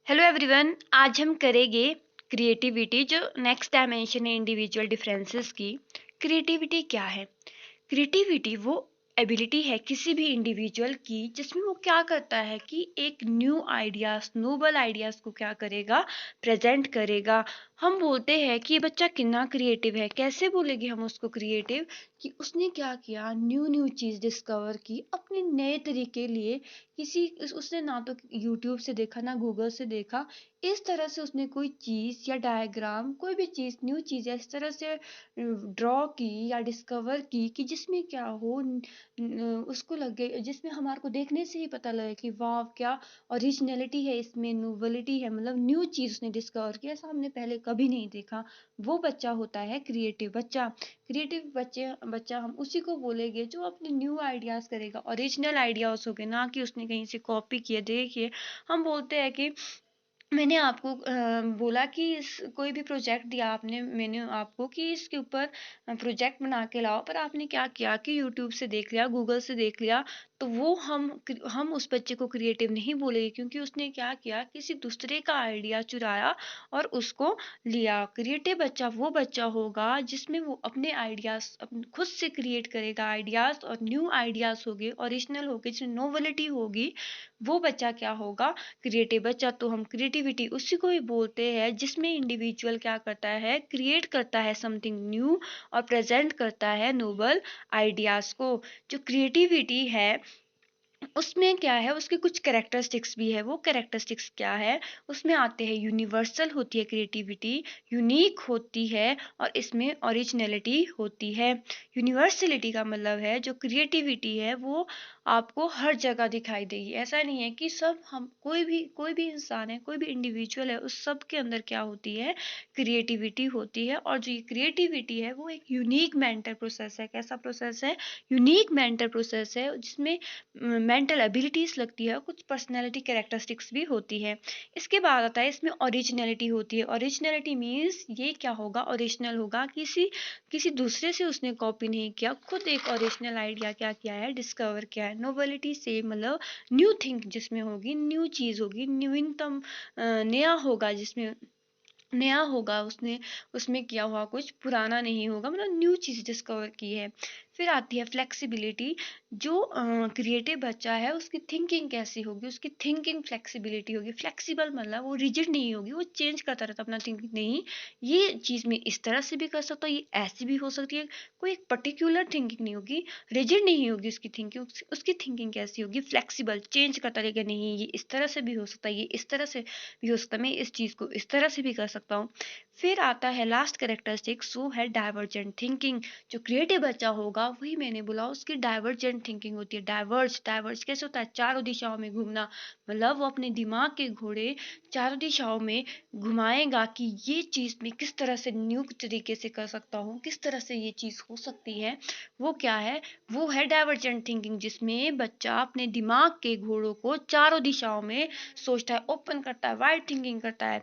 Hello everyone. आज हम करेंगे क्रिएटिविटी, जो नेक्स्ट डायमेंशन है इंडिविजुअल डिफरेंसेस की। क्रिएटिविटी क्या है? क्रिएटिविटी वो एबिलिटी है किसी भी इंडिविजुअल की जिसमें वो क्या करता है कि एक न्यू आइडियाज, नोबल आइडियाज को क्या करेगा, प्रेजेंट करेगा। हम बोलते हैं कि ये बच्चा कितना क्रिएटिव है। कैसे बोलेंगे हम उसको क्रिएटिव? कि उसने क्या किया, न्यू न्यू चीज डिस्कवर की अपने नए तरीके लिए। उसने ना तो यूट्यूब से देखा ना गूगल से देखा, इस तरह से उसने कोई चीज या डायग्राम, कोई भी चीज, न्यू चीज है इस तरह से ड्रॉ की या डिस्कवर की कि जिसमें क्या हो, उसको लगे, जिसमें हमारे को देखने से ही पता लगे कि वाह क्या ओरिजिनलिटी है इसमें, नोवेलिटी है, मतलब न्यू चीज उसने डिस्कवर किया, ऐसा हमने पहले कभी नहीं देखा। वो बच्चा होता है क्रिएटिव बच्चा। क्रिएटिव बच्चा हम उसी को बोलेंगे जो अपने न्यू आइडियाज करेगा, ओरिजिनल आइडियाज हो गए, ना कि उसने कहीं से कॉपी किए। देखिए, हम बोलते हैं कि मैंने आपको बोला कि कोई भी प्रोजेक्ट दिया आपने, मैंने आपको कि इसके ऊपर प्रोजेक्ट बना के लाओ, पर आपने क्या किया कि यूट्यूब से देख लिया, गूगल से देख लिया। तो वो हम उस बच्चे को क्रिएटिव नहीं बोलेंगे, क्योंकि उसने क्या किया, किसी दूसरे का आइडिया चुराया और उसको लिया। क्रिएटिव बच्चा वो बच्चा होगा जिसमें वो अपने आइडियाज खुद से क्रिएट करेगा, आइडियाज और न्यू आइडियाज होंगे, ओरिजिनल होगी, जिसमें नोवेलिटी होगी। वो बच्चा क्या होगा, क्रिएटिव बच्चा। तो हम क्रिएटिविटी उसी को ही बोलते हैं जिसमें इंडिविजुअल क्या करता है, क्रिएट करता है समथिंग न्यू और प्रेजेंट करता है नोबल आइडियाज को। जो क्रिएटिविटी है उसमें क्या है, उसके कुछ कैरेक्टरिस्टिक्स भी है। वो कैरेक्टरिस्टिक्स क्या है, उसमें आते हैं यूनिवर्सल होती है क्रिएटिविटी, यूनिक होती है, और इसमें ओरिजिनलिटी होती है। यूनिवर्सलिटी का मतलब है जो क्रिएटिविटी है वो आपको हर जगह दिखाई देगी। ऐसा नहीं है कि सब, हम कोई भी इंसान है, कोई भी इंडिविजुअल है, उस सब के अंदर क्या होती है, क्रिएटिविटी होती है। और जो ये क्रिएटिविटी है वो एक यूनिक मेंटल प्रोसेस है। कैसा प्रोसेस है? यूनिक मेंटल प्रोसेस है, जिसमें मेंटल एबिलिटीज लगती है, कुछ पर्सनैलिटी कैरेक्टरिस्टिक्स भी होती है। इसके बाद आता है इसमें ओरिजिनलिटी होती है। ओरिजिनलिटी मीन्स ये क्या होगा, ओरिजिनल होगा, किसी किसी दूसरे से उसने कॉपी नहीं किया, खुद एक ओरिजिनल आइडिया क्या किया है, डिस्कवर किया है। नोवेलिटी से मतलब न्यू थिंग जिसमें होगी, न्यू चीज होगी, नवीनतम, नया होगा, जिसमें नया होगा, उसने उसमें किया हुआ कुछ पुराना नहीं होगा, मतलब न्यू चीज डिस्कवर की है। फिर आती है फ्लेक्सिबिलिटी। जो क्रिएटिव बच्चा है उसकी थिंकिंग कैसी होगी, उसकी थिंकिंग फ्लेक्सिबिलिटी होगी। फ्लेक्सिबल मतलब वो रिजिड नहीं होगी, वो चेंज करता रहता अपना थिंकिंग। नहीं, ये चीज में इस तरह से भी कर सकता हूँ, ये ऐसी भी हो सकती है। कोई एक पर्टिकुलर थिंकिंग नहीं होगी, रिजिड नहीं होगी उसकी थिंकिंग। उसकी थिंकिंग कैसी होगी, फ्लेक्सिबल, चेंज करता रहेगा। नहीं, ये इस तरह से भी हो सकता है, ये इस तरह से भी हो सकता है, मैं इस चीज को इस तरह से भी कर सकता हूँ। फिर आता है लास्ट कैरेक्टरिस्टिक, वो है डाइवर्जेंट थिंकिंग। जो क्रिएटिव बच्चा होगा, वही मैंने बोला, उसकी डाइवर्जेंट थिंकिंग होती है। डाइवर्ज डाइवर्ज कैसे होता है, चारों दिशाओं में घूमना। मतलब वो अपने दिमाग के घोड़े चारों दिशाओं में घुमाएगा कि ये चीज मैं किस तरह से न्यू तरीके से कर सकता हूँ, किस तरह से ये चीज हो सकती है। वो क्या है, वो है डाइवर्जेंट थिंकिंग, जिसमें बच्चा अपने दिमाग के घोड़ों को चारों दिशाओं में सोचता है, ओपन करता है, वाइड थिंकिंग करता है।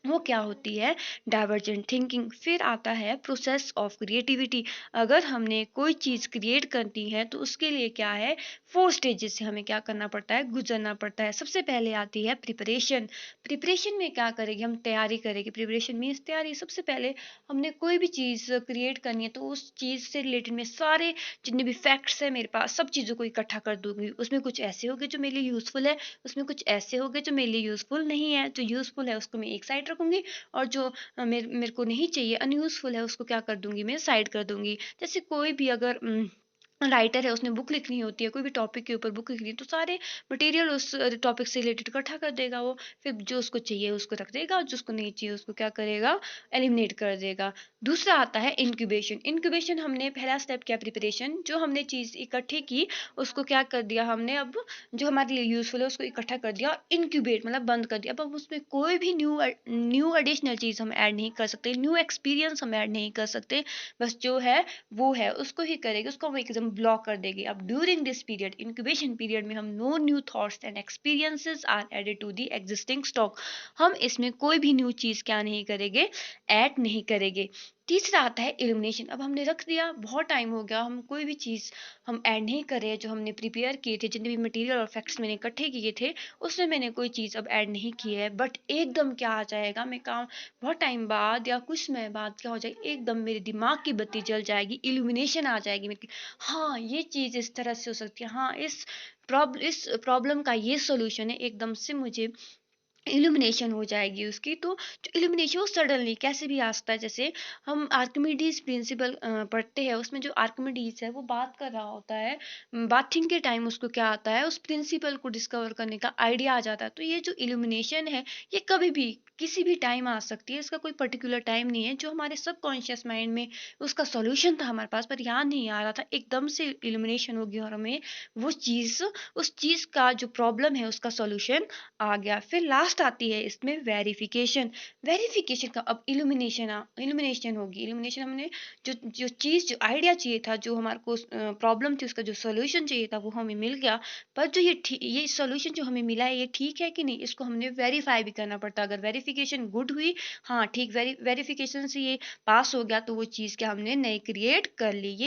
वो क्या होती है, डाइवर्जेंट थिंकिंग। फिर आता है प्रोसेस ऑफ क्रिएटिविटी। अगर हमने कोई चीज क्रिएट करनी है तो उसके लिए क्या है, 4 स्टेजेस से हमें क्या करना पड़ता है, गुजरना पड़ता है। सबसे पहले आती है प्रिपरेशन। प्रिपरेशन में क्या करेंगे, हम तैयारी करेंगे। प्रिपरेशन मीन्स तैयारी। सबसे पहले हमने कोई भी चीज क्रिएट करनी है तो उस चीज से रिलेटेड में सारे जितने भी फैक्ट्स है मेरे पास, सब चीजों को इकट्ठा कर दूंगी। उसमें कुछ ऐसे होंगे जो मेरे लिए यूजफुल है, उसमें कुछ ऐसे होंगे जो मेरे लिए यूजफुल नहीं है। जो यूजफुल है उसको मैं एक साइड रखूंगी, और जो मेरे को नहीं चाहिए, अनयूजफुल है, उसको क्या कर दूंगी, मैं साइड कर दूंगी। जैसे कोई भी अगर राइटर है, उसने बुक लिखनी होती है, कोई भी टॉपिक के ऊपर बुक लिखनी है, तो सारे मटेरियल उस टॉपिक से रिलेटेड इकट्ठा कर देगा वो। फिर जो उसको चाहिए उसको रख देगा, और जो उसको नहीं चाहिए उसको क्या करेगा, एलिमिनेट कर देगा। दूसरा आता है इंक्यूबेशन। इंक्यूबेशन, हमने पहला स्टेप किया प्रिपरेशन, जो हमने चीज इकट्ठी की उसको क्या कर दिया हमने, अब जो हमारे लिए यूजफुल है उसको इकट्ठा कर दिया, और इंक्यूबेट मतलब बंद कर दिया। अब हम उसमें कोई भी न्यू एडिशनल चीज हम ऐड नहीं कर सकते, न्यू एक्सपीरियंस हम ऐड नहीं कर सकते। बस जो है वो है, उसको ही करेंगे, उसको हम एकदम ब्लॉक कर देंगे। अब during this period, incubation period में, हम no new thoughts and experiences are added to the existing stock. हम इसमें कोई भी न्यू चीज क्या नहीं करेंगे, ऐड नहीं करेंगे। तीसरा आता है इल्यूमिनेशन। अब हमने रख दिया, बहुत टाइम हो गया, हम कोई भी चीज़ हम ऐड नहीं कर रहे हैं, जो हमने प्रिपेयर किए थे, जितने भी मटेरियल और फैक्ट्स मैंने इकट्ठे किए थे, उसमें मैंने कोई चीज़ अब ऐड नहीं की है। बट एकदम क्या आ जाएगा, मैं काम बहुत टाइम बाद या कुछ समय बाद क्या हो जाएगा, एकदम मेरे दिमाग की बत्ती जल जाएगी, इल्यूमिनेशन आ जाएगी मेरे की, हाँ ये चीज़ इस तरह से हो सकती है, हाँ इस प्रॉब्लम का ये सॉल्यूशन है, एकदम से मुझे इल्यूमिनेशन हो जाएगी उसकी। तो जो इल्यूमिनेशन वो सडनली कैसे भी आ सकता है। जैसे हम आर्किमिडीज प्रिंसिपल पढ़ते हैं, उसमें जो आर्किमिडीज है वो बात कर रहा होता है, बाथिंग के टाइम उसको क्या आता है, उस प्रिंसिपल को डिस्कवर करने का आइडिया आ जाता है। तो ये जो इल्यूमिनेशन है, ये कभी भी किसी भी टाइम आ सकती है, इसका कोई पर्टिकुलर टाइम नहीं है। जो हमारे सबकॉन्शियस माइंड में उसका सॉल्यूशन था हमारे पास, पर याद नहीं आ रहा था, एकदम से इल्यूमिनेशन होगी और हमें वो चीज़ उस चीज़ का जो प्रॉब्लम है उसका सॉल्यूशन आ गया। फिर लास्ट आती है इसमें वेरिफिकेशन। वेरिफिकेशन का अब इल्यूमिनेशन होगी। इल्यूमिनेशन हमने जो जो चीज़ जो आइडिया चाहिए था, जो हमारे को प्रॉब्लम थी, उसका जो सॉल्यूशन चाहिए था वो हमें मिल गया। पर जो ये सॉल्यूशन जो हमें मिला है, ये ठीक है कि नहीं, इसको हमने वेरीफाई भी करना पड़ता है। अगर वेरिफिकेशन गुड हुई, हाँ ठीक, वेरिफिकेशन से ये पास हो गया, तो वो चीज़ क्या हमने नई क्रिएट कर ली। ये